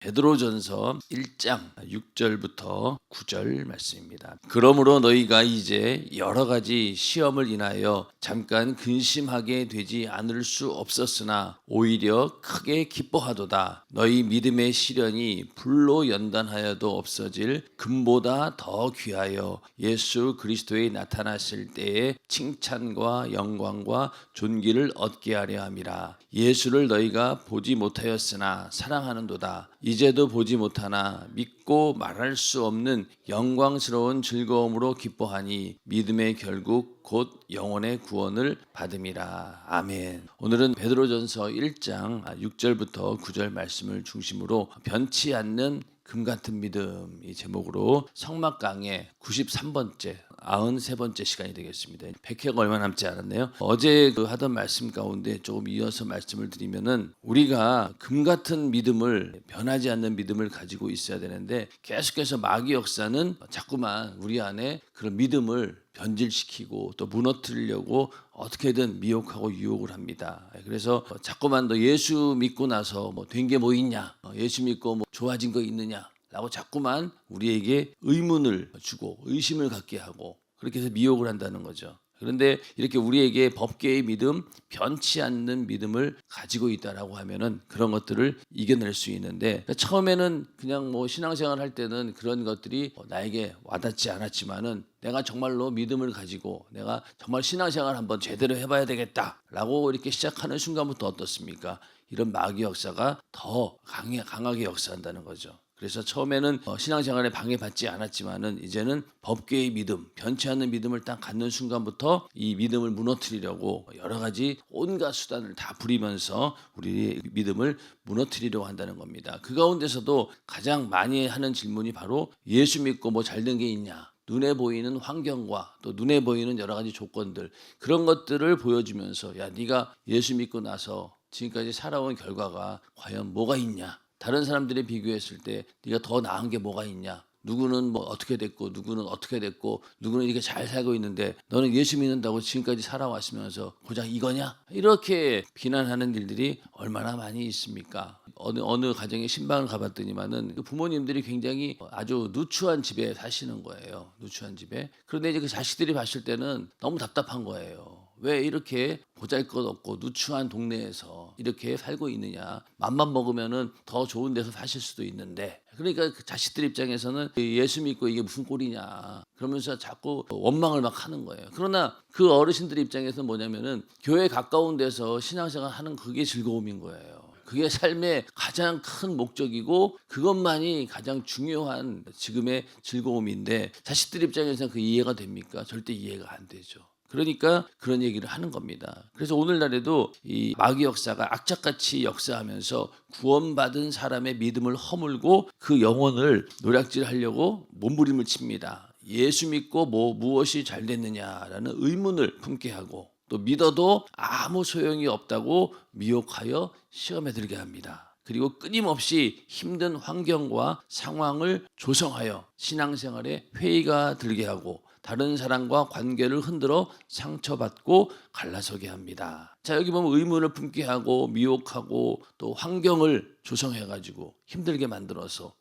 베드로전서 1장 6절부터 9절 말씀입니다. 그러므로 너희가 이제 여러 가지 시험을 인하여 잠깐 근심하게 되지 않을 수 없었으나 오히려 크게 기뻐하도다. 너희 믿음의 시련이 불로 연단하여도 없어질 금보다 더 귀하여 예수 그리스도의 나타나실 때에 칭찬과 영광과 존귀를 얻게 하려 함이라. 예수를 너희가 보지 못하였으나 사랑하는도다. 이제도 보지 못하나 믿고 말할 수 없는 영광스러운 즐거움으로 기뻐하니 믿음의 결국 곧 영혼의 구원을 받음이라. 아멘. 오늘은 베드로전서 1장 6절부터 9절 말씀을 중심으로 변치 않는 금 같은 믿음 이 제목으로 성막 강의 93번째 93번째 시간이 되겠습니다. 100회가 얼마 남지 않았네요. 어제 하던 말씀 가운데 조금 이어서 말씀을 드리면은 우리가 금 같은 믿음을 변하지 않는 믿음을 가지고 있어야 되는데 계속해서 마귀 역사는 자꾸만 우리 안에 그런 믿음을 변질시키고 또 무너뜨리려고 어떻게든 미혹하고 유혹을 합니다. 그래서 자꾸만 너 예수 믿고 나서 된 게 뭐 있냐, 예수 믿고 좋아진 거 있느냐 라고 자꾸만 우리에게 의문을 주고 의심을 갖게 하고 그렇게 해서 미혹을 한다는 거죠. 그런데 이렇게 우리에게 법계의 믿음, 변치 않는 믿음을 가지고 있다라고 하면은 그런 것들을 이겨낼 수 있는데 처음에는 그냥 신앙생활 할 때는 그런 것들이 나에게 와닿지 않았지만은 내가 정말로 믿음을 가지고 내가 정말 신앙생활 한번 제대로 해봐야 되겠다라고 이렇게 시작하는 순간부터 어떻습니까? 이런 마귀 역사가 더 강하게 역사한다는 거죠. 그래서 처음에는 신앙생활에 방해받지 않았지만은 이제는 법계의 믿음, 변치 않는 믿음을 딱 갖는 순간부터 이 믿음을 무너뜨리려고 여러 가지 온갖 수단을 다 부리면서 우리의 믿음을 무너뜨리려고 한다는 겁니다. 그 가운데서도 가장 많이 하는 질문이 바로 예수 믿고 잘된 게 있냐? 눈에 보이는 환경과 또 눈에 보이는 여러 가지 조건들 그런 것들을 보여주면서 야 네가 예수 믿고 나서 지금까지 살아온 결과가 과연 뭐가 있냐? 다른 사람들이 비교했을 때 네가 더 나은 게 뭐가 있냐? 누구는 어떻게 됐고 누구는 어떻게 됐고 누구는 이렇게 잘 살고 있는데 너는 예수 믿는다고 지금까지 살아왔으면서 고작 이거냐? 이렇게 비난하는 일들이 얼마나 많이 있습니까? 어느 가정에 신방을 가봤더니만은 부모님들이 굉장히 아주 누추한 집에 사시는 거예요. 누추한 집에. 그런데 이제 그 자식들이 봤을 때는 너무 답답한 거예요. 왜 이렇게 보잘것없고 누추한 동네에서 이렇게 살고 있느냐. 맘만 먹으면은 더 좋은 데서 사실 수도 있는데 그러니까 그 자식들 입장에서는 예수 믿고 이게 무슨 꼴이냐 그러면서 자꾸 원망을 막 하는 거예요. 그러나 그 어르신들 입장에서는 뭐냐면은 교회 가까운 데서 신앙생활 하는 그게 즐거움인 거예요. 그게 삶의 가장 큰 목적이고 그것만이 가장 중요한 지금의 즐거움인데 자식들 입장에서는 그 이해가 됩니까? 절대 이해가 안 되죠. 그러니까 그런 얘기를 하는 겁니다. 그래서 오늘날에도 이 마귀 역사가 악착같이 역사하면서 구원받은 사람의 믿음을 허물고 그 영혼을 노략질하려고 몸부림을 칩니다. 예수 믿고 무엇이 잘 됐느냐라는 의문을 품게 하고 또 믿어도 아무 소용이 없다고 미혹하여 시험에 들게 합니다. 그리고 끊임없이 힘든 환경과 상황을 조성하여 신앙생활에 회의가 들게 하고 다른 사람과 관계를 흔들어 상처받고 갈라서게 합니다. 자, 여기 보면 의문을 품게 하고 미혹하고 또 환경을 조성해가지고 힘들게 만들어서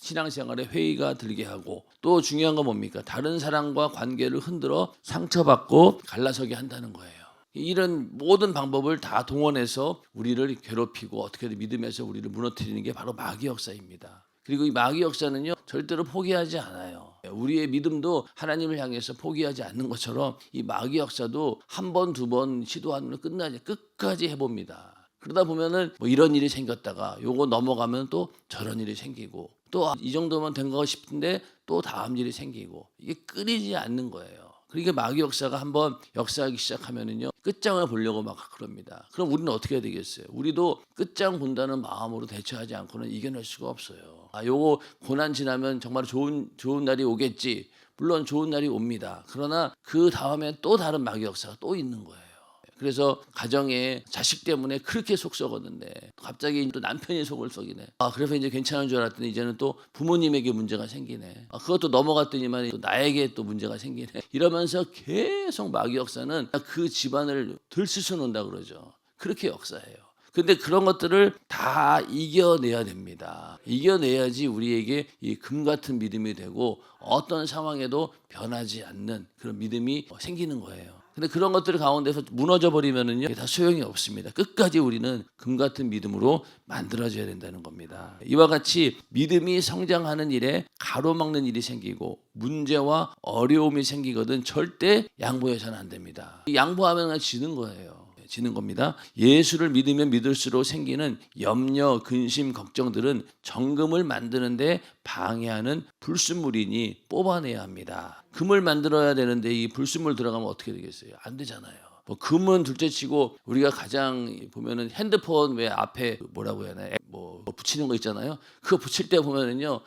신앙생활에 회의가 들게 하고 또 중요한 건 뭡니까? 다른 사람과 관계를 흔들어 상처받고 갈라서게 한다는 거예요. 이런 모든 방법을 다 동원해서 우리를 괴롭히고 어떻게든 믿음에서 우리를 무너뜨리는 게 바로 마귀 역사입니다. 그리고 이 마귀 역사는요 절대로 포기하지 않아요. 우리의 믿음도 하나님을 향해서 포기하지 않는 것처럼 이 마귀 역사도 한 번, 두 번 시도하면 끝나지 끝까지 해봅니다. 그러다 보면은 이런 일이 생겼다가 요거 넘어가면 또 저런 일이 생기고 또 이 정도면 된 거 싶은데 또 다음 일이 생기고 이게 끊이지 않는 거예요. 그러니까 마귀 역사가 한번 역사하기 시작하면은요 끝장을 보려고 막 그럽니다. 그럼 우리는 어떻게 해야 되겠어요? 우리도 끝장 본다는 마음으로 대처하지 않고는 이겨낼 수가 없어요. 요거 고난 지나면 정말 좋은 날이 오겠지. 물론 좋은 날이 옵니다. 그러나 그 다음에 또 다른 마귀 역사가 또 있는 거예요. 그래서 가정에 자식 때문에 그렇게 속 썩었는데 갑자기 또 남편이 속을 썩이네. 그래서 이제 괜찮은 줄 알았더니 이제는 또 부모님에게 문제가 생기네. 그것도 넘어갔더니만 또 나에게 또 문제가 생기네. 이러면서 계속 마귀 역사는 그 집안을 들쑤셔 놓는다 그러죠. 그렇게 역사해요. 근데 그런 것들을 다 이겨내야 됩니다. 이겨내야지 우리에게 이 금 같은 믿음이 되고 어떤 상황에도 변하지 않는 그런 믿음이 생기는 거예요. 근데 그런 것들 가운데서 무너져 버리면은요, 다 소용이 없습니다. 끝까지 우리는 금 같은 믿음으로 만들어져야 된다는 겁니다. 이와 같이 믿음이 성장하는 일에 가로막는 일이 생기고 문제와 어려움이 생기거든 절대 양보해서는 안 됩니다. 양보하면 그냥 지는 거예요. 지는 겁니다. 예수를 믿으면 믿을수록 생기는 염려, 근심, 걱정들은 정금을 만드는데 방해하는 불순물이니 뽑아내야 합니다. 금을 만들어야 되는데 이 불순물 들어가면 어떻게 되겠어요? 안 되잖아요. 뭐 금은 둘째치고 우리가 가장 보면은 핸드폰 왜 앞에 뭐라고 해야 하나 뭐 붙이는 거 있잖아요. 그거 붙일 때 보면은요,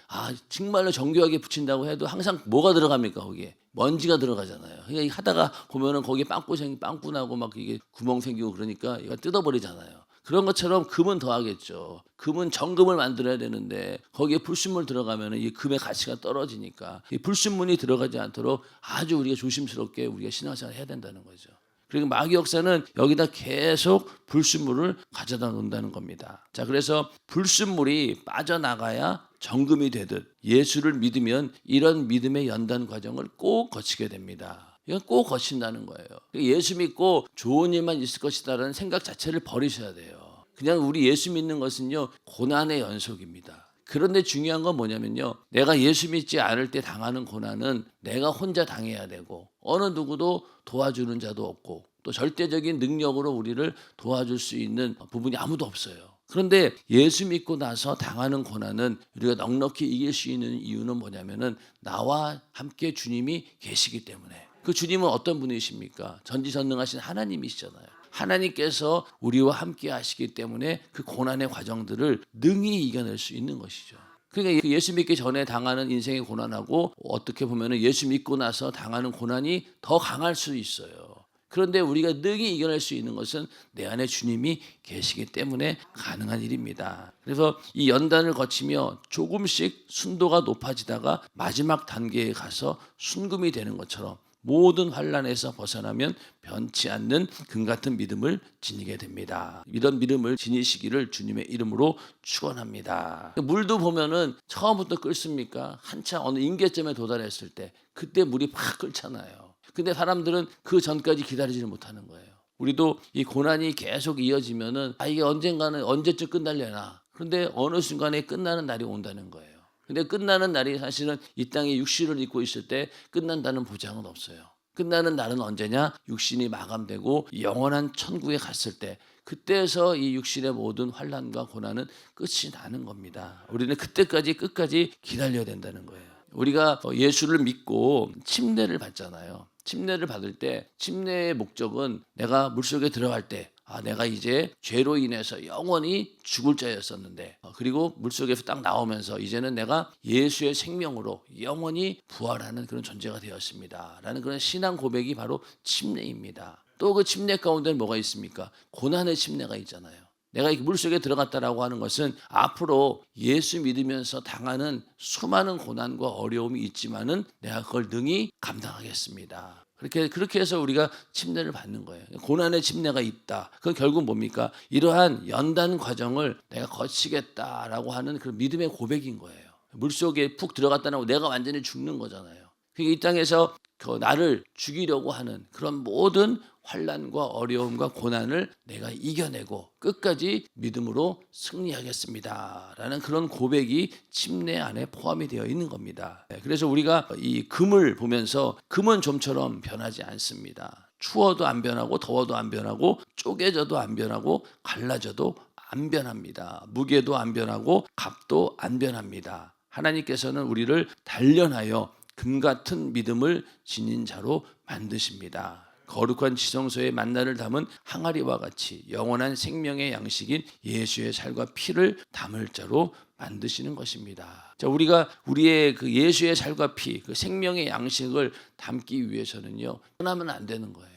정말로 정교하게 붙인다고 해도 항상 뭐가 들어갑니까 거기에? 먼지가 들어가잖아요. 그러니까 하다가 보면은 거기에 빵꾸 나고 막 이게 구멍 생기고 그러니까 이거 뜯어버리잖아요. 그런 것처럼 금은 더 하겠죠. 금은 정금을 만들어야 되는데 거기에 불순물 들어가면 이 금의 가치가 떨어지니까 이 불순물이 들어가지 않도록 아주 우리가 조심스럽게 우리가 신앙생활을 해야 된다는 거죠. 그리고 마귀 역사는 여기다 계속 불순물을 가져다 놓는다는 겁니다. 자, 그래서 불순물이 빠져나가야 정금이 되듯 예수를 믿으면 이런 믿음의 연단 과정을 꼭 거치게 됩니다. 이건 꼭 거친다는 거예요. 예수 믿고 좋은 일만 있을 것이다라는 생각 자체를 버리셔야 돼요. 그냥 우리 예수 믿는 것은요, 고난의 연속입니다. 그런데 중요한 건 뭐냐면요, 내가 예수 믿지 않을 때 당하는 고난은 내가 혼자 당해야 되고 어느 누구도 도와주는 자도 없고 또 절대적인 능력으로 우리를 도와줄 수 있는 부분이 아무도 없어요. 그런데 예수 믿고 나서 당하는 고난은 우리가 넉넉히 이길 수 있는 이유는 뭐냐면은 나와 함께 주님이 계시기 때문에. 그 주님은 어떤 분이십니까? 전지전능하신 하나님이시잖아요. 하나님께서 우리와 함께 하시기 때문에 그 고난의 과정들을 능히 이겨낼 수 있는 것이죠. 그러니까 예수 믿기 전에 당하는 인생의 고난하고 어떻게 보면 예수 믿고 나서 당하는 고난이 더 강할 수 있어요. 그런데 우리가 능히 이겨낼 수 있는 것은 내 안에 주님이 계시기 때문에 가능한 일입니다. 그래서 이 연단을 거치며 조금씩 순도가 높아지다가 마지막 단계에 가서 순금이 되는 것처럼 모든 환난에서 벗어나면 변치 않는 금 같은 믿음을 지니게 됩니다. 이런 믿음을 지니시기를 주님의 이름으로 축원합니다. 물도 보면은 처음부터 끓습니까? 한참 어느 임계점에 도달했을 때 그때 물이 팍 끓잖아요. 근데 사람들은 그 전까지 기다리지를 못하는 거예요. 우리도 이 고난이 계속 이어지면은 이게 언젠가는 언제쯤 끝날려나. 그런데 어느 순간에 끝나는 날이 온다는 거예요. 근데 끝나는 날이 사실은 이 땅에 육신을 입고 있을 때 끝난다는 보장은 없어요. 끝나는 날은 언제냐? 육신이 마감되고 영원한 천국에 갔을 때 그때에서 이 육신의 모든 환난과 고난은 끝이 나는 겁니다. 우리는 그때까지 끝까지 기다려야 된다는 거예요. 우리가 예수를 믿고 침례를 받잖아요. 침례를 받을 때 침례의 목적은 내가 물속에 들어갈 때 내가 이제 죄로 인해서 영원히 죽을 자였었는데 그리고 물속에서 딱 나오면서 이제는 내가 예수의 생명으로 영원히 부활하는 그런 존재가 되었습니다 라는 그런 신앙 고백이 바로 침례입니다. 또 그 침례 가운데는 뭐가 있습니까? 고난의 침례가 있잖아요. 내가 물속에 들어갔다라고 하는 것은 앞으로 예수 믿으면서 당하는 수많은 고난과 어려움이 있지만은 내가 그걸 능히 감당하겠습니다. 그렇게 해서 우리가 침례를 받는 거예요. 고난의 침례가 있다. 그건 결국 뭡니까? 이러한 연단 과정을 내가 거치겠다라고 하는 그런 믿음의 고백인 거예요. 물속에 푹 들어갔다는 거 내가 완전히 죽는 거잖아요. 그러니까 이 땅에서 나를 죽이려고 하는 그런 모든 환난과 어려움과 고난을 내가 이겨내고 끝까지 믿음으로 승리하겠습니다 라는 그런 고백이 침례 안에 포함이 되어 있는 겁니다. 그래서 우리가 이 금을 보면서 금은 좀처럼 변하지 않습니다. 추워도 안 변하고 더워도 안 변하고 쪼개져도 안 변하고 갈라져도 안 변합니다. 무게도 안 변하고 값도 안 변합니다. 하나님께서는 우리를 단련하여 금 같은 믿음을 지닌 자로 만드십니다. 거룩한 지성소에 만나를 담은 항아리와 같이 영원한 생명의 양식인 예수의 살과 피를 담을 자로 만드시는 것입니다. 자, 우리가 우리의 그 예수의 살과 피, 그 생명의 양식을 담기 위해서는요, 변하면 안 되는 거예요.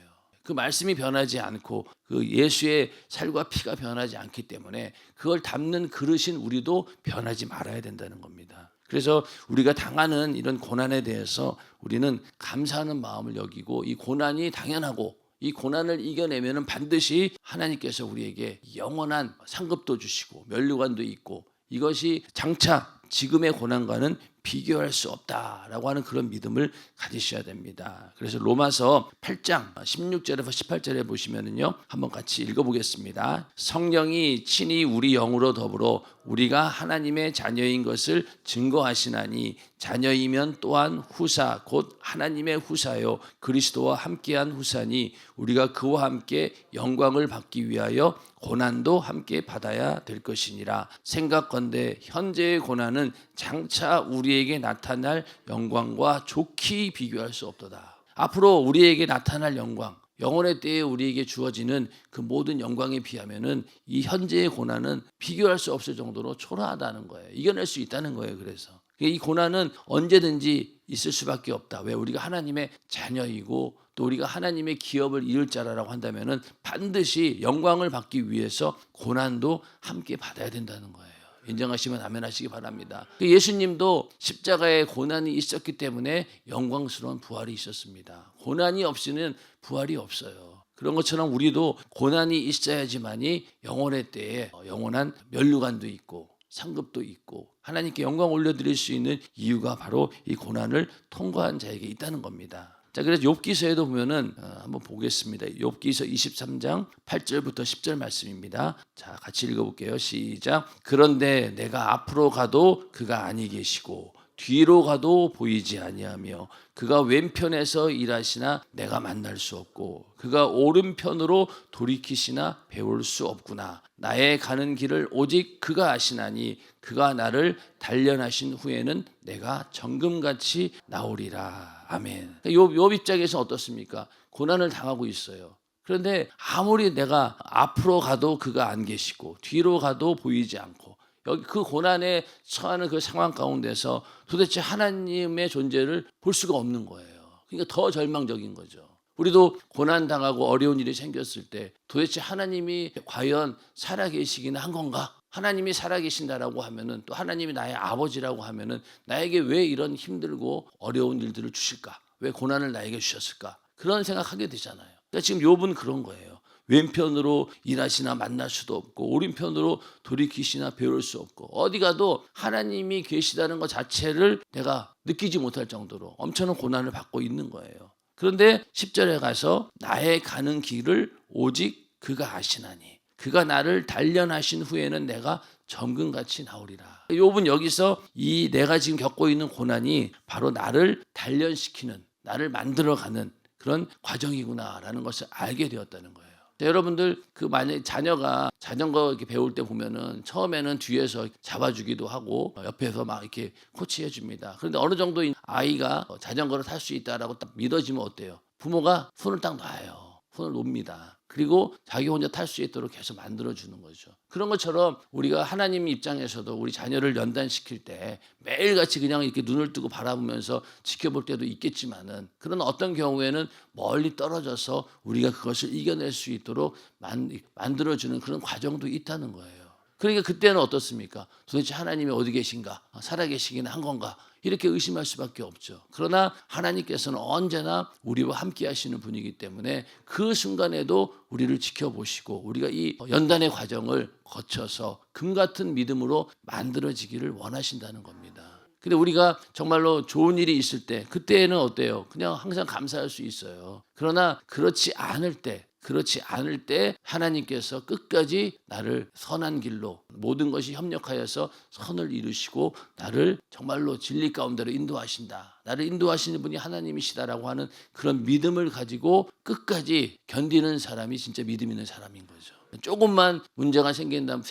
그 말씀이 변하지 않고 그 예수의 살과 피가 변하지 않기 때문에 그걸 담는 그릇인 우리도 변하지 말아야 된다는 겁니다. 그래서 우리가 당하는 이런 고난에 대해서 우리는 감사하는 마음을 여기고 이 고난이 당연하고 이 고난을 이겨내면은 반드시 하나님께서 우리에게 영원한 상급도 주시고 면류관도 있고, 이것이 장차 지금의 고난과는 비교할 수 없다라고 하는 그런 믿음을 가지셔야 됩니다. 그래서 로마서 8장 16절에서 18절에 보시면은요, 한번 같이 읽어보겠습니다. 성령이 친히 우리 영으로 더불어 우리가 하나님의 자녀인 것을 증거하시나니 자녀이면 또한 후사 곧 하나님의 후사요 그리스도와 함께한 후사니 우리가 그와 함께 영광을 받기 위하여 고난도 함께 받아야 될 것이니라. 생각건대 현재의 고난은 장차 우리에게 나타날 영광과 좋게 비교할 수 없도다. 앞으로 우리에게 나타날 영광, 영혼의 때에 우리에게 주어지는 그 모든 영광에 비하면은 이 현재의 고난은 비교할 수 없을 정도로 초라하다는 거예요. 이겨낼 수 있다는 거예요. 그래서 이 고난은 언제든지 있을 수밖에 없다. 왜? 우리가 하나님의 자녀이고 또 우리가 하나님의 기업을 이룰 자라고 한다면은 반드시 영광을 받기 위해서 고난도 함께 받아야 된다는 거예요. 인정하시면 아멘 하시기 바랍니다. 예수님도 십자가에 고난이 있었기 때문에 영광스러운 부활이 있었습니다. 고난이 없이는 부활이 없어요. 그런 것처럼 우리도 고난이 있어야지만이 영혼의 때에 영원한 면류관도 있고 상급도 있고 하나님께 영광 올려드릴 수 있는 이유가 바로 이 고난을 통과한 자에게 있다는 겁니다. 자, 그래서 욥기서에도 보면은 한번 보겠습니다. 욥기서 23장 8절부터 10절 말씀입니다. 자, 같이 읽어볼게요. 시작. 그런데 내가 앞으로 가도 그가 아니 계시고 뒤로 가도 보이지 아니하며 그가 왼편에서 일하시나 내가 만날 수 없고 그가 오른편으로 돌이키시나 배울 수 없구나. 나의 가는 길을 오직 그가 아시나니 그가 나를 단련하신 후에는 내가 정금같이 나오리라. 아멘. 욥 입장에서 어떻습니까? 고난을 당하고 있어요. 그런데 아무리 내가 앞으로 가도 그가 안 계시고 뒤로 가도 보이지 않고 여기 그 고난에 처하는 그 상황 가운데서 도대체 하나님의 존재를 볼 수가 없는 거예요. 그러니까 더 절망적인 거죠. 우리도 고난 당하고 어려운 일이 생겼을 때 도대체 하나님이 과연 살아계시긴 한 건가? 하나님이 살아계신다라고 하면은 또 하나님이 나의 아버지라고 하면은 나에게 왜 이런 힘들고 어려운 일들을 주실까? 왜 고난을 나에게 주셨을까? 그런 생각하게 되잖아요. 그러니까 지금 욥은 그런 거예요. 왼편으로 일하시나 만날 수도 없고 오른편으로 돌이키시나 배울 수 없고 어디 가도 하나님이 계시다는 것 자체를 내가 느끼지 못할 정도로 엄청난 고난을 받고 있는 거예요. 그런데 10절에 가서 나의 가는 길을 오직 그가 아시나니 그가 나를 단련하신 후에는 내가 정금같이 나오리라. 욥은 여기서 이 내가 지금 겪고 있는 고난이 바로 나를 단련시키는 나를 만들어가는 그런 과정이구나라는 것을 알게 되었다는 거예요. 여러분들 만약 자녀가 자전거 이렇게 배울 때 보면은 처음에는 뒤에서 잡아주기도 하고 옆에서 막 이렇게 코치해 줍니다. 그런데 어느 정도 아이가 자전거를 탈 수 있다라고 딱 믿어지면 어때요? 부모가 손을 딱 놔요. 손을 놓습니다. 그리고 자기 혼자 탈 수 있도록 계속 만들어주는 거죠. 그런 것처럼 우리가 하나님 입장에서도 우리 자녀를 연단시킬 때 매일같이 그냥 이렇게 눈을 뜨고 바라보면서 지켜볼 때도 있겠지만은 그런 어떤 경우에는 멀리 떨어져서 우리가 그것을 이겨낼 수 있도록 만들어주는 그런 과정도 있다는 거예요. 그러니까 그때는 어떻습니까? 도대체 하나님이 어디 계신가? 살아계시긴 한 건가? 이렇게 의심할 수밖에 없죠. 그러나 하나님께서는 언제나 우리와 함께 하시는 분이기 때문에 그 순간에도 우리를 지켜보시고 우리가 이 연단의 과정을 거쳐서 금 같은 믿음으로 만들어지기를 원하신다는 겁니다. 근데 우리가 정말로 좋은 일이 있을 때 그때는 어때요? 그냥 항상 감사할 수 있어요. 그러나 그렇지 않을 때 하나님께서 끝까지 나를 선한 길로 모든 것이 협력하여서 선을 이루시고 나를 정말로 진리 가운데로 인도하신다. 나를 인도하시는 분이 하나님이시다라고 하는 그런 믿음을 가지고 끝까지 견디는 사람이 진짜 믿음 있는 사람인 거죠. 조금만 문제가 생기면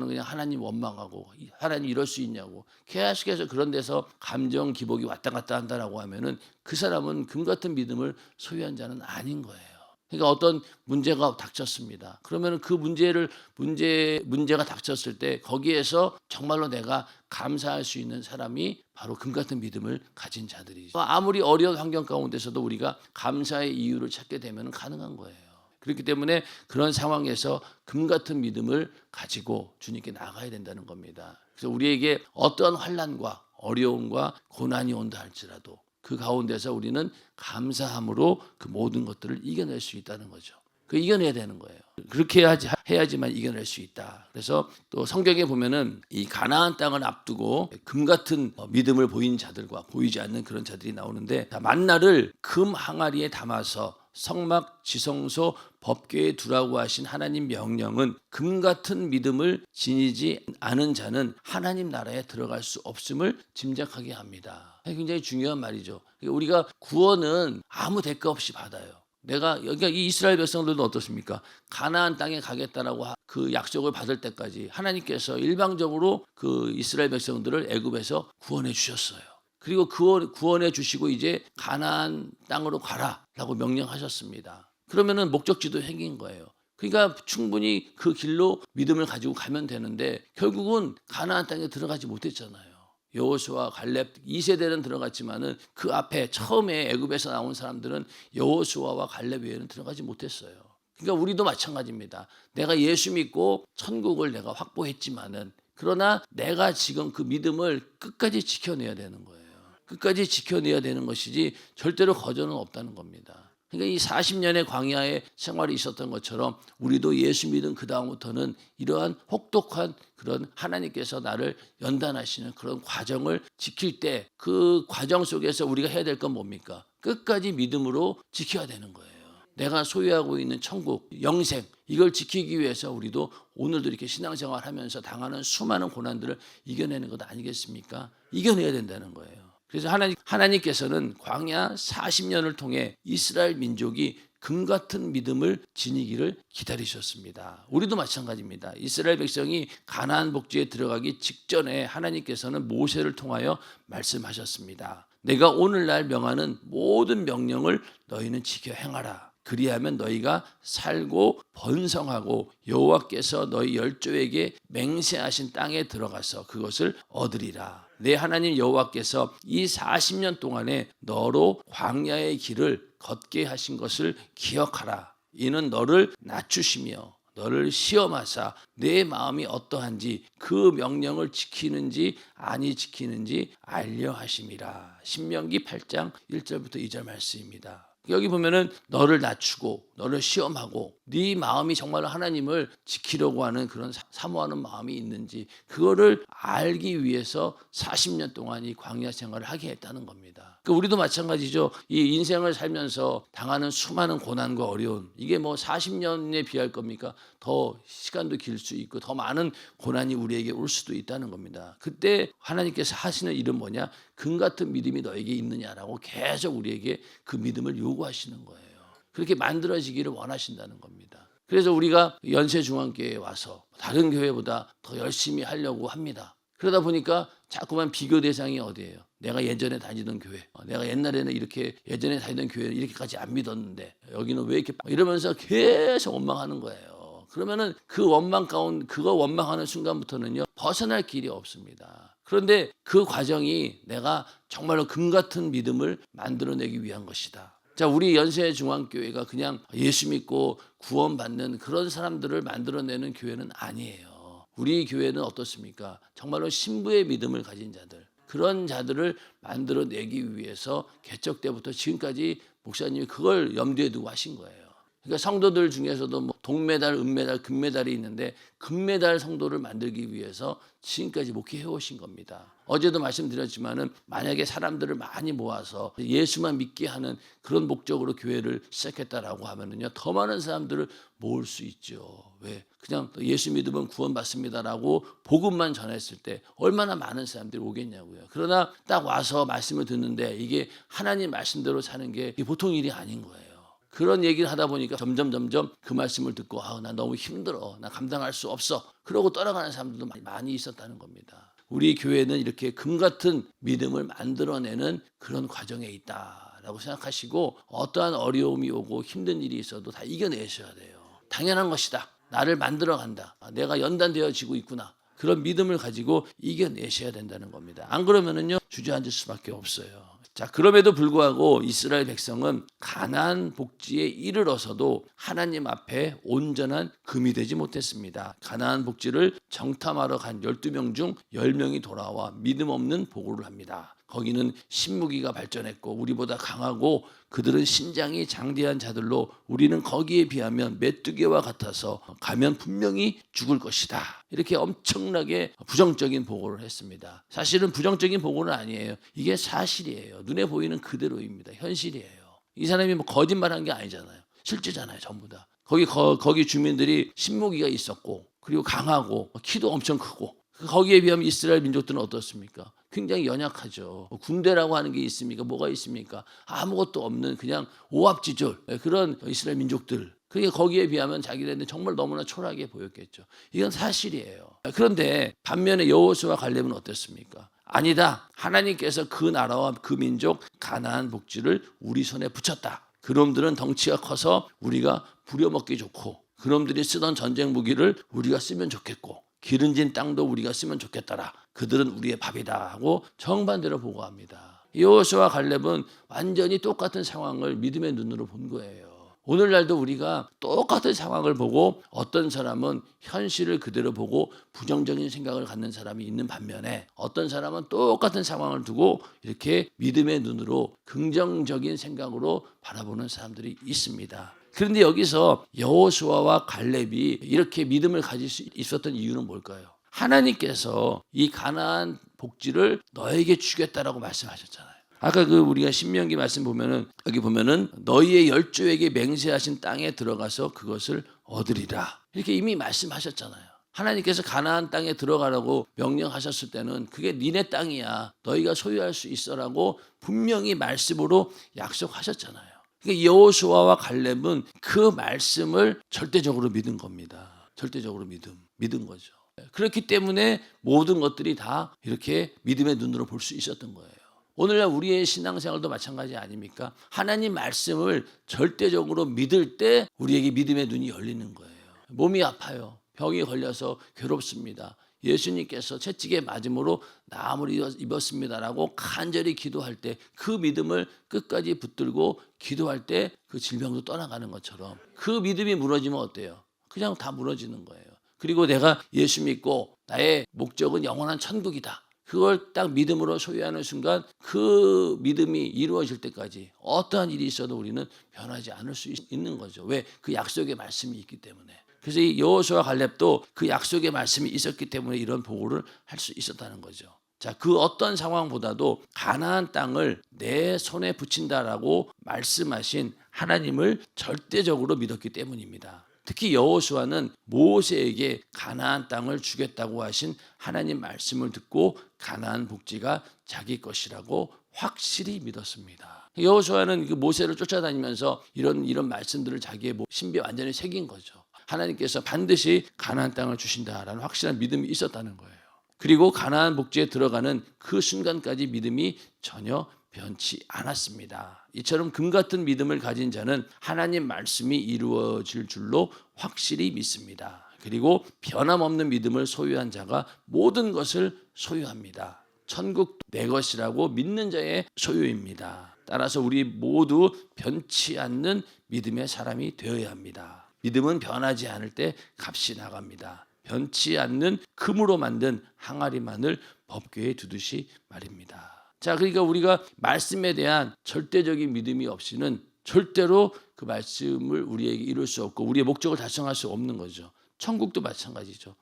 그냥 하나님 원망하고 하나님 이럴 수 있냐고 계속해서 그런 데서 감정 기복이 왔다 갔다 한다라고 하면은 그 사람은 금 같은 믿음을 소유한 자는 아닌 거예요. 그러니까 어떤 문제가 닥쳤습니다. 그러면 그 문제가 닥쳤을 때 거기에서 정말로 내가 감사할 수 있는 사람이 바로 금 같은 믿음을 가진 자들이죠. 아무리 어려운 환경 가운데서도 우리가 감사의 이유를 찾게 되면 가능한 거예요. 그렇기 때문에 그런 상황에서 금 같은 믿음을 가지고 주님께 나가야 된다는 겁니다. 그래서 우리에게 어떤 환난과 어려움과 고난이 온다 할지라도 그 가운데서 우리는 감사함으로 그 모든 것들을 이겨낼 수 있다는 거죠. 그 이겨내야 되는 거예요. 그렇게 해야지만 이겨낼 수 있다. 그래서 또 성경에 보면은 이 가나안 땅을 앞두고 금 같은 믿음을 보인 자들과 보이지 않는 그런 자들이 나오는데, 만나를 금 항아리에 담아서 성막 지성소 법궤에 두라고 하신 하나님 명령은 금 같은 믿음을 지니지 않은 자는 하나님 나라에 들어갈 수 없음을 짐작하게 합니다. 굉장히 중요한 말이죠. 우리가 구원은 아무 대가 없이 받아요. 그러니까 이 이스라엘 백성들도 어떻습니까? 가나안 땅에 가겠다라고 그 약속을 받을 때까지 하나님께서 일방적으로 그 이스라엘 백성들을 애굽에서 구원해 주셨어요. 그리고 구원해 주시고 이제 가나안 땅으로 가라라고 명령하셨습니다. 그러면은 목적지도 생긴 거예요. 그러니까 충분히 그 길로 믿음을 가지고 가면 되는데 결국은 가나안 땅에 들어가지 못했잖아요. 여호수아, 갈렙 2세대는 들어갔지만은 그 앞에 처음에 애굽에서 나온 사람들은 여호수아와 갈렙 외에는 들어가지 못했어요. 그러니까 우리도 마찬가지입니다. 내가 예수 믿고 천국을 내가 확보했지만은, 그러나 내가 지금 그 믿음을 끝까지 지켜내야 되는 거예요. 끝까지 지켜내야 되는 것이지 절대로 거저는 없다는 겁니다. 그러니까 이 40년의 광야의 생활이 있었던 것처럼 우리도 예수 믿은 그 다음부터는 이러한 혹독한 그런 하나님께서 나를 연단하시는 그런 과정을 지킬 때, 그 과정 속에서 우리가 해야 될 건 뭡니까? 끝까지 믿음으로 지켜야 되는 거예요. 내가 소유하고 있는 천국, 영생, 이걸 지키기 위해서 우리도 오늘도 이렇게 신앙생활 하면서 당하는 수많은 고난들을 이겨내는 것 아니겠습니까? 이겨내야 된다는 거예요. 그래서 하나님께서는 광야 40년을 통해 이스라엘 민족이 금 같은 믿음을 지니기를 기다리셨습니다. 우리도 마찬가지입니다. 이스라엘 백성이 가나안 복지에 들어가기 직전에 하나님께서는 모세를 통하여 말씀하셨습니다. 내가 오늘날 명하는 모든 명령을 너희는 지켜 행하라. 그리하면 너희가 살고 번성하고 여호와께서 너희 열조에게 맹세하신 땅에 들어가서 그것을 얻으리라. 내 하나님 여호와께서 이 40년 동안에 너로 광야의 길을 걷게 하신 것을 기억하라. 이는 너를 낮추시며 너를 시험하사 내 마음이 어떠한지 그 명령을 지키는지 아니 지키는지 알려 하심이라. 신명기 8장 1절부터 2절 말씀입니다. 여기 보면은 너를 낮추고 너를 시험하고 네 마음이 정말로 하나님을 지키려고 하는 그런 사모하는 마음이 있는지 그거를 알기 위해서 40년 동안 이 광야 생활을 하게 했다는 겁니다. 그러니까 우리도 마찬가지죠. 이 인생을 살면서 당하는 수많은 고난과 어려움, 이게 뭐 40년에 비할 겁니까? 더 시간도 길 수 있고 더 많은 고난이 우리에게 올 수도 있다는 겁니다. 그때 하나님께서 하시는 일은 뭐냐? 금 같은 믿음이 너에게 있느냐라고 계속 우리에게 그 믿음을 요구하시는 거예요. 그렇게 만들어지기를 원하신다는 겁니다. 그래서 우리가 연세중앙교회에 와서 다른 교회보다 더 열심히 하려고 합니다. 그러다 보니까 자꾸만 비교 대상이 어디예요? 내가 예전에 다니던 교회, 내가 옛날에는 이렇게 예전에 다니던 교회는 이렇게까지 안 믿었는데 여기는 왜 이렇게 이러면서 계속 원망하는 거예요. 그러면은 그 원망 가운데 그거 원망하는 순간부터는요 벗어날 길이 없습니다. 그런데 그 과정이 내가 정말로 금 같은 믿음을 만들어내기 위한 것이다. 자, 우리 연세중앙교회가 그냥 예수 믿고 구원받는 그런 사람들을 만들어내는 교회는 아니에요. 우리 교회는 어떻습니까? 정말로 신부의 믿음을 가진 자들, 그런 자들을 만들어내기 위해서 개척 때부터 지금까지 목사님이 그걸 염두에 두고 하신 거예요. 그러니까 성도들 중에서도 뭐 동메달, 은메달, 금메달이 있는데 금메달 성도를 만들기 위해서 지금까지 목회해 오신 겁니다. 어제도 말씀드렸지만은 만약에 사람들을 많이 모아서 예수만 믿게 하는 그런 목적으로 교회를 시작했다라고 하면은요 더 많은 사람들을 모을 수 있죠. 왜? 그냥 예수 믿으면 구원받습니다라고 복음만 전했을 때 얼마나 많은 사람들이 오겠냐고요. 그러나 딱 와서 말씀을 듣는데 이게 하나님 말씀대로 사는 게 보통 일이 아닌 거예요. 그런 얘기를 하다 보니까 점점 그 말씀을 듣고 나 너무 힘들어, 나 감당할 수 없어, 그러고 떠나가는 사람들도 많이 있었다는 겁니다. 우리 교회는 이렇게 금 같은 믿음을 만들어내는 그런 과정에 있다라고 생각하시고 어떠한 어려움이 오고 힘든 일이 있어도 다 이겨내셔야 돼요. 당연한 것이다. 나를 만들어간다. 내가 연단되어지고 있구나. 그런 믿음을 가지고 이겨내셔야 된다는 겁니다. 안 그러면은요 주저앉을 수밖에 없어요. 자, 그럼에도 불구하고 이스라엘 백성은 가나안 복지에 이르러서도 하나님 앞에 온전한 금이 되지 못했습니다. 가나안 복지를 정탐하러 간 12명 중 10명이 돌아와 믿음 없는 보고를 합니다. 거기는 신무기가 발전했고 우리보다 강하고 그들은 신장이 장대한 자들로 우리는 거기에 비하면 메뚜기와 같아서 가면 분명히 죽을 것이다. 이렇게 엄청나게 부정적인 보고를 했습니다. 사실은 부정적인 보고는 아니에요. 이게 사실이에요. 눈에 보이는 그대로입니다. 현실이에요. 이 사람이 뭐 거짓말한 게 아니잖아요. 실제잖아요. 전부 다. 거기 주민들이 신무기가 있었고 그리고 강하고 키도 엄청 크고 거기에 비하면 이스라엘 민족들은 어떻습니까? 굉장히 연약하죠. 군대라고 하는 게 있습니까? 뭐가 있습니까? 아무것도 없는 그냥 오합지졸 그런 이스라엘 민족들. 그게 거기에 비하면 자기네들은 정말 너무나 초라하게 보였겠죠. 이건 사실이에요. 그런데 반면에 여호수아와 갈렙은 어땠습니까? 아니다. 하나님께서 그 나라와 그 민족 가나안 복지를 우리 손에 붙였다. 그놈들은 덩치가 커서 우리가 부려먹기 좋고 그놈들이 쓰던 전쟁 무기를 우리가 쓰면 좋겠고 기름진 땅도 우리가 쓰면 좋겠더라. 그들은 우리의 밥이다 하고 정반대로 보고합니다. 여호수아와 갈렙은 완전히 똑같은 상황을 믿음의 눈으로 본 거예요. 오늘날도 우리가 똑같은 상황을 보고 어떤 사람은 현실을 그대로 보고 부정적인 생각을 갖는 사람이 있는 반면에 어떤 사람은 똑같은 상황을 두고 이렇게 믿음의 눈으로 긍정적인 생각으로 바라보는 사람들이 있습니다. 그런데 여기서 여호수아와 갈렙이 이렇게 믿음을 가질 수 있었던 이유는 뭘까요? 하나님께서 이 가나안 복지를 너에게 주겠다라고 말씀하셨잖아요. 아까 우리가 신명기 말씀 보면은 여기 보면은 너희의 열조에게 맹세하신 땅에 들어가서 그것을 얻으리라. 이렇게 이미 말씀하셨잖아요. 하나님께서 가나안 땅에 들어가라고 명령하셨을 때는 그게 니네 땅이야. 너희가 소유할 수 있어라고 분명히 말씀으로 약속하셨잖아요. 그러니까 여호수아와 갈렙은 그 말씀을 절대적으로 믿은 겁니다. 절대적으로 믿은 거죠. 그렇기 때문에 모든 것들이 다 이렇게 믿음의 눈으로 볼 수 있었던 거예요. 오늘날 우리의 신앙생활도 마찬가지 아닙니까? 하나님 말씀을 절대적으로 믿을 때 우리에게 믿음의 눈이 열리는 거예요. 몸이 아파요. 병이 걸려서 괴롭습니다. 예수님께서 채찍에 맞음으로 나음을 입었습니다라고 간절히 기도할 때 그 믿음을 끝까지 붙들고 기도할 때 그 질병도 떠나가는 것처럼 그 믿음이 무너지면 어때요? 그냥 다 무너지는 거예요. 그리고 내가 예수 믿고 나의 목적은 영원한 천국이다. 그걸 딱 믿음으로 소유하는 순간 그 믿음이 이루어질 때까지 어떠한 일이 있어도 우리는 변하지 않을 수 있는 거죠. 왜? 그 약속의 말씀이 있기 때문에. 그래서 이 여호수아와 갈렙도 그 약속의 말씀이 있었기 때문에 이런 보고를 할 수 있었다는 거죠. 자, 그 어떤 상황보다도 가나안 땅을 내 손에 붙인다라고 말씀하신 하나님을 절대적으로 믿었기 때문입니다. 특히 여호수아는 모세에게 가나안 땅을 주겠다고 하신 하나님 말씀을 듣고 가나안 복지가 자기 것이라고 확실히 믿었습니다. 여호수아는 그 모세를 쫓아다니면서 이런 말씀들을 자기의 신비에 완전히 새긴 거죠. 하나님께서 반드시 가나안 땅을 주신다라는 확실한 믿음이 있었다는 거예요. 그리고 가나안 복지에 들어가는 그 순간까지 믿음이 전혀 변치 않았습니다. 이처럼 금 같은 믿음을 가진 자는 하나님 말씀이 이루어질 줄로 확실히 믿습니다. 그리고 변함없는 믿음을 소유한 자가 모든 것을 소유합니다. 천국 내 것이라고 믿는 자의 소유입니다. 따라서 우리 모두 변치 않는 믿음의 사람이 되어야 합니다. 믿음은 변하지 않을 때 값이 나갑니다. 변치 않는 금으로 만든 항아리만을 법궤에 두듯이 말입니다. 자, 그러니까 우리가 말씀에 대한 절대적인 믿음이 없이는 절대로 그 말씀을 우리에게 이룰 수 없고 우리의 목적을 달성할 수 없는 거죠. 천국도 마찬가지죠.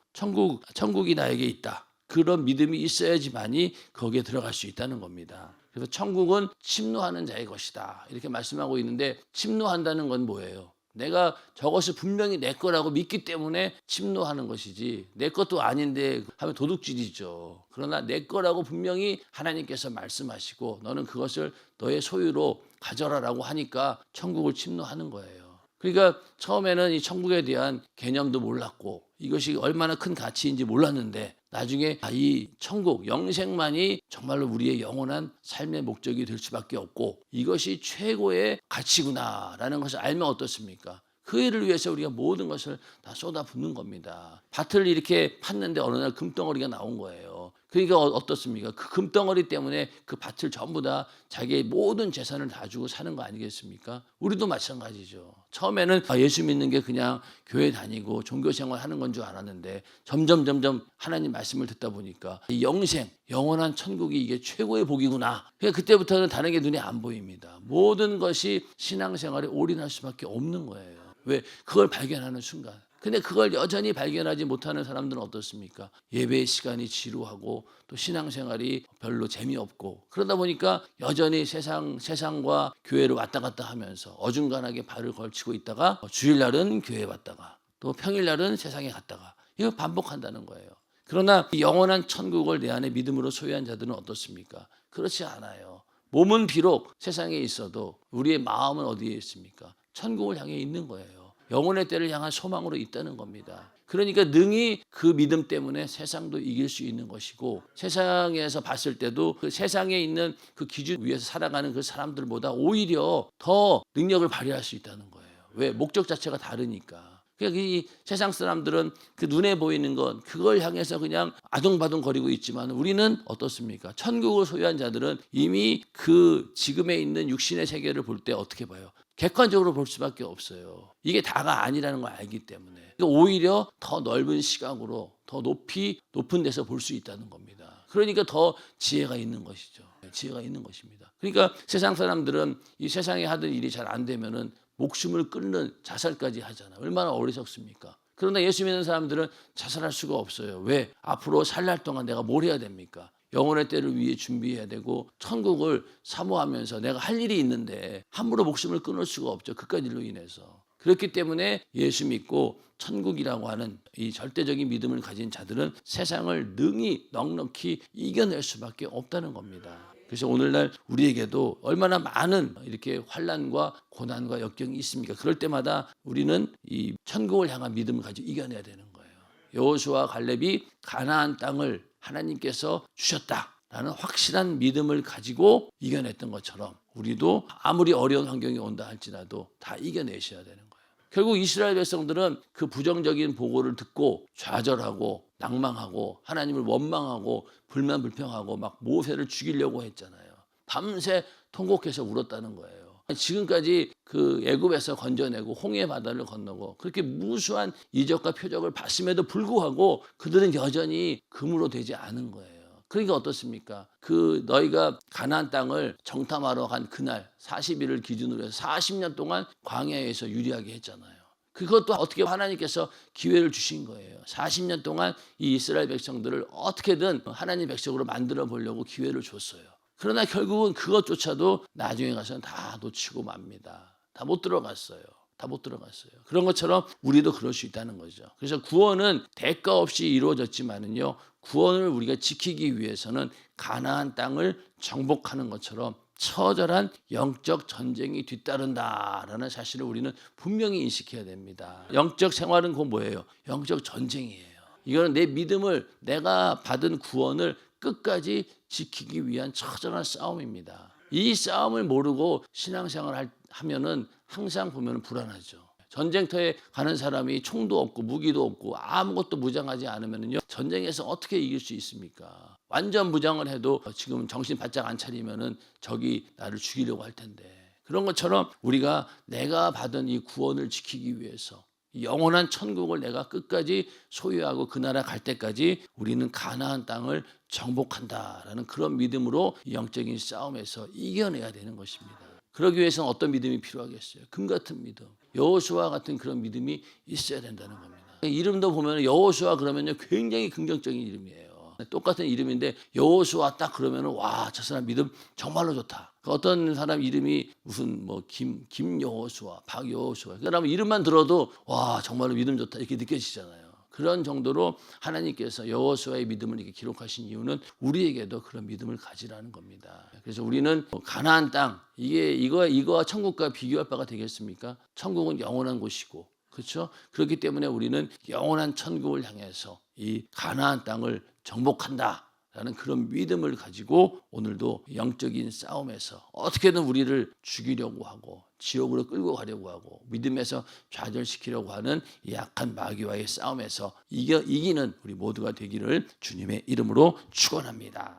천국이 나에게 있다. 그런 믿음이 있어야지만이 거기에 들어갈 수 있다는 겁니다. 그래서 천국은 침노하는 자의 것이다. 이렇게 말씀하고 있는데 침노한다는 건 뭐예요? 내가 저것이 분명히 내 거라고 믿기 때문에 침노하는 것이지 내 것도 아닌데 하면 도둑질이죠. 그러나 내 거라고 분명히 하나님께서 말씀하시고 너는 그것을 너의 소유로 가져라라고 하니까 천국을 침노하는 거예요. 그러니까 처음에는 이 천국에 대한 개념도 몰랐고 이것이 얼마나 큰 가치인지 몰랐는데 나중에 이 천국, 영생만이 정말로 우리의 영원한 삶의 목적이 될 수밖에 없고 이것이 최고의 가치구나라는 것을 알면 어떻습니까? 그 일을 위해서 우리가 모든 것을 다 쏟아붓는 겁니다. 밭을 이렇게 팠는데 어느 날 금덩어리가 나온 거예요. 그러니까 어떻습니까? 그 금덩어리 때문에 그 밭을 전부 다 자기의 모든 재산을 다 주고 사는 거 아니겠습니까? 우리도 마찬가지죠. 처음에는 예수 믿는 게 그냥 교회 다니고 종교생활 하는 건 줄 알았는데 점점 하나님 말씀을 듣다 보니까 이 영생, 영원한 천국이 이게 최고의 복이구나. 그러니까 그때부터는 다른 게 눈에 안 보입니다. 모든 것이 신앙생활에 올인할 수밖에 없는 거예요. 왜? 그걸 발견하는 순간. 근데 그걸 여전히 발견하지 못하는 사람들은 어떻습니까? 예배의 시간이 지루하고 또 신앙생활이 별로 재미없고 그러다 보니까 여전히 세상과 교회를 왔다 갔다 하면서 어중간하게 발을 걸치고 있다가 주일날은 교회 왔다가 또 평일날은 세상에 갔다가 이거 반복한다는 거예요. 그러나 이 영원한 천국을 내 안에 믿음으로 소유한 자들은 어떻습니까? 그렇지 않아요. 몸은 비록 세상에 있어도 우리의 마음은 어디에 있습니까? 천국을 향해 있는 거예요. 영혼의 때를 향한 소망으로 있다는 겁니다. 그러니까 능히 그 믿음 때문에 세상도 이길 수 있는 것이고 세상에서 봤을 때도 그 세상에 있는 그 기준 위에서 살아가는 그 사람들보다 오히려 더 능력을 발휘할 수 있다는 거예요. 왜? 목적 자체가 다르니까. 그러니까 이 세상 사람들은 그 눈에 보이는 건 그걸 향해서 그냥 아둥바둥 거리고 있지만 우리는 어떻습니까? 천국을 소유한 자들은 이미 그 지금에 있는 육신의 세계를 볼 때 어떻게 봐요? 객관적으로 볼 수밖에 없어요. 이게 다가 아니라는 걸 알기 때문에. 그러니까 오히려 더 넓은 시각으로 더 높은 데서 볼 수 있다는 겁니다. 그러니까 더 지혜가 있는 것이죠. 지혜가 있는 것입니다. 그러니까 세상 사람들은 이 세상에 하던 일이 잘 안 되면은 목숨을 끊는 자살까지 하잖아요. 얼마나 어리석습니까? 그러나 예수 믿는 사람들은 자살할 수가 없어요. 왜? 앞으로 살 날 동안 내가 뭘 해야 됩니까? 영혼의 때를 위해 준비해야 되고 천국을 사모하면서 내가 할 일이 있는데 함부로 목숨을 끊을 수가 없죠. 그깟 일로 인해서. 그렇기 때문에 예수 믿고 천국이라고 하는 이 절대적인 믿음을 가진 자들은 세상을 능히 넉넉히 이겨낼 수밖에 없다는 겁니다. 그래서 오늘날 우리에게도 얼마나 많은 이렇게 환난과 고난과 역경이 있습니까? 그럴 때마다 우리는 이 천국을 향한 믿음을 가지고 이겨내야 되는 거예요. 여호수아와 갈렙이 가나안 땅을 하나님께서 주셨다라는 확실한 믿음을 가지고 이겨냈던 것처럼 우리도 아무리 어려운 환경이 온다 할지라도 다 이겨내셔야 되는 거예요. 결국 이스라엘 백성들은 그 부정적인 보고를 듣고 좌절하고 낭망하고 하나님을 원망하고 불만불평하고 막 모세를 죽이려고 했잖아요. 밤새 통곡해서 울었다는 거예요. 지금까지 그 애굽에서 건져내고 홍해 바다를 건너고 그렇게 무수한 이적과 표적을 봤음에도 불구하고 그들은 여전히 금으로 되지 않은 거예요. 그러니까 어떻습니까? 그 너희가 가나안 땅을 정탐하러 간 그날 40일을 기준으로 해서 40년 동안 광야에서 유리하게 했잖아요. 그것도 어떻게 하나님께서 기회를 주신 거예요. 40년 동안 이 이스라엘 백성들을 어떻게든 하나님 백성으로 만들어 보려고 기회를 줬어요. 그러나 결국은 그것조차도 나중에 가서는 다 놓치고 맙니다. 다 못 들어갔어요. 다 못 들어갔어요. 그런 것처럼 우리도 그럴 수 있다는 거죠. 그래서 구원은 대가 없이 이루어졌지만은요, 구원을 우리가 지키기 위해서는 가나안 땅을 정복하는 것처럼 처절한 영적 전쟁이 뒤따른다라는 사실을 우리는 분명히 인식해야 됩니다. 영적 생활은 곧 뭐예요? 영적 전쟁이에요. 이거는 내 믿음을, 내가 받은 구원을 끝까지 지키기 위한 처절한 싸움입니다. 이 싸움을 모르고 신앙생활을 하면은 항상 보면 불안하죠. 전쟁터에 가는 사람이 총도 없고 무기도 없고 아무것도 무장하지 않으면요, 전쟁에서 어떻게 이길 수 있습니까? 완전 무장을 해도 지금 정신 바짝 안 차리면은 적이 나를 죽이려고 할 텐데. 그런 것처럼 우리가 내가 받은 이 구원을 지키기 위해서 영원한 천국을 내가 끝까지 소유하고 그 나라 갈 때까지 우리는 가나안 땅을 정복한다라는 그런 믿음으로 영적인 싸움에서 이겨내야 되는 것입니다. 그러기 위해서는 어떤 믿음이 필요하겠어요? 금 같은 믿음, 여호수아 같은 그런 믿음이 있어야 된다는 겁니다. 이름도 보면 여호수아 그러면요 굉장히 긍정적인 이름이에요. 똑같은 이름인데 여호수아 딱 그러면은 와, 저 사람 믿음 정말로 좋다. 어떤 사람 이름이 무슨 뭐 김여호수아, 박여호수아, 그 사람 이름만 들어도 와, 정말로 믿음 좋다 이렇게 느껴지잖아요. 그런 정도로 하나님께서 여호수아의 믿음을 이렇게 기록하신 이유는 우리에게도 그런 믿음을 가지라는 겁니다. 그래서 우리는 가나안 땅, 이거와 천국과 비교할 바가 되겠습니까? 천국은 영원한 곳이고, 그렇죠? 그렇기 때문에 우리는 영원한 천국을 향해서 이 가나안 땅을 정복한다 라는 그런 믿음을 가지고 오늘도 영적인 싸움에서 어떻게든 우리를 죽이려고 하고 지옥으로 끌고 가려고 하고 믿음에서 좌절시키려고 하는 약한 마귀와의 싸움에서 이기는 우리 모두가 되기를 주님의 이름으로 축원합니다.